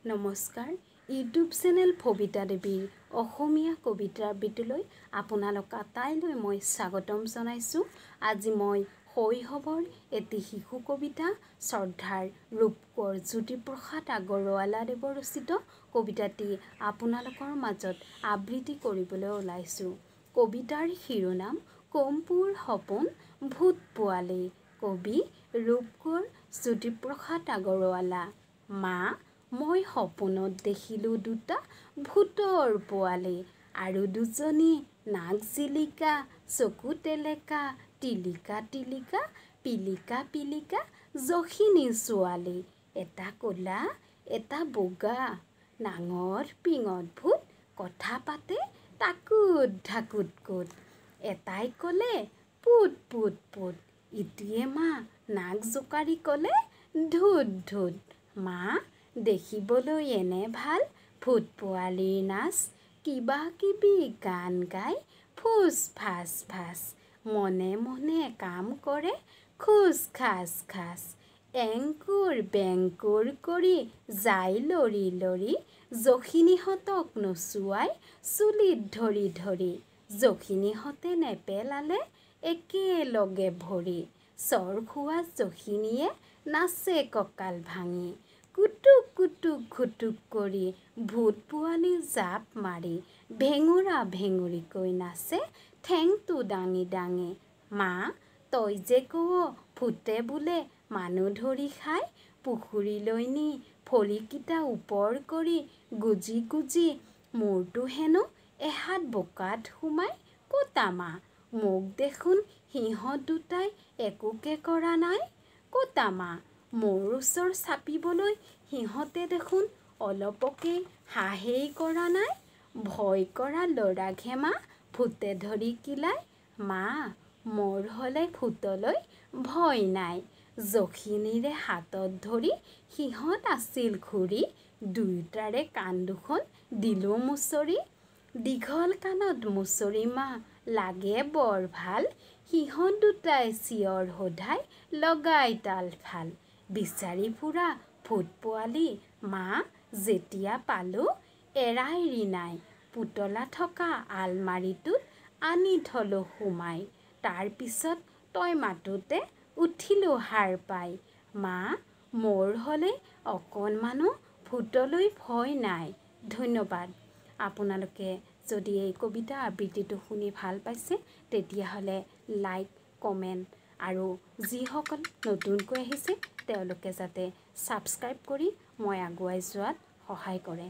নমস্কাৰ YouTube channel Bhabita দেৱীৰ অসমীয়া কবিতাৰ আবৃত্তিলৈ আপোনালোক আটাইলৈ মই স্বাগতম জনাইছোঁ। আজি মই শৈশৱৰ এটি শিশু কবিতা শ্ৰদ্ধাৰ ৰূপকোঁৱৰ জ্যোতিপ্ৰসাদ আগৰৱালাদেৱৰ ৰচিত কবিতাটি আপোনালোকৰ মাজত আবৃত্তি কৰিবলৈ ওলাইছোঁ। কবিতাৰ শিৰোনাম কম্পুৰ সপোন ভূত পোৱালি। কবি ৰূপকোঁৱৰ জ্যোতিপ্ৰসাদ আগৰৱালা। মা মই সপোনত দেখিলোঁ দুটা ভূতৰ পোৱালি আৰু দুজনী নাক জিলিকা চকু টেলেকা টিলিকা টিলিকা পিলিকা পিলিকা যখিনী ছোৱালী। এটা ক'লা এটা বগা নাঙৰ পিঙত ভূত কথা পাতে তাকুত ঢাকুত কুত। এটাই ক'লে পুত পুত পুত ইটোৱে মা নাক জোকাৰি ক'লে ধুত ধুত। মা দেখিবলৈ এনে ভাল ভূত পোৱালীৰ নাচ কিবা কিবি গান গাই ফুচ ফাচ ফাচ মনে মনে কাম কৰে খোজ খাচ খাচ। এংকুৰ বেংকুৰ কৰি যায় লৰি লৰি যখিনীহঁতক নচুৱাই চুলিত ধৰি ধৰি। যখিনীহঁতে নেপেলালে একেলগে ভৰি। চৰ খোৱা যখিনীয়ে নাচে কঁকাল ভাঙি কুটুক কুটুক ঘুটুক কৰি ভূত পোৱালি জাপ মাৰি ভেঙুৰা ভেঙুৰিকৈ নাচে ঠেংটো দাঙি দাঙি। মা তই যে কৱ ভূতে বোলে মানুহ ধৰি খায় পুখুৰীলৈ নি ভৰিকেইটা ওপৰ কৰি গুজি গুজি মূৰটো হেনো এহাত বোকাত সোমাই ক'তা মা মোক দেখোন সিহঁত দুটাই একোকে কৰা নাই। ক'তা মা মোৰ ওচৰ চাপিবলৈ সিহঁতে দেখোন অলপকে হাঁহেই কৰা নাই। ভয় কৰা ল'ৰাকহে মা ভূতে ধৰি কিলাই। মা মোৰ হ'লে ভূতলৈ ভয় নাই। যখিনীৰে হাতত ধৰি সিহঁত আছিল ঘূৰি দুয়োটাৰে কাণ দুখন দিলোঁ মুচৰি। দীঘল কাণত মুচৰি মা লাগে বৰ ভাল সিহঁত দুটাই চিঞৰ সোধাই লগাই তাল ফাল। বিচাৰি ফুৰা ভূত পোৱালি মা যেতিয়া পালোঁ এৰা এৰি নাই পুতলা থকা আলমাৰিটোত আনি থলোঁ সোমাই। তাৰ পিছত তই মাতোতে উঠিলোঁ সাৰ পাই। মা মোৰ হ'লে অকণমানো ভূতলৈ ভয় নাই। ধন্যবাদ। আপোনালোকে যদি এই কবিতা আবৃত্তিটো শুনি ভাল পাইছে তেতিয়াহ'লে লাইক কমেণ্ট আৰু যিসকল নতুনকৈ আহিছে তেওঁলোকে যাতে ছাবস্ক্ৰাইব কৰি মই আগুৱাই যোৱাত সহায় কৰে।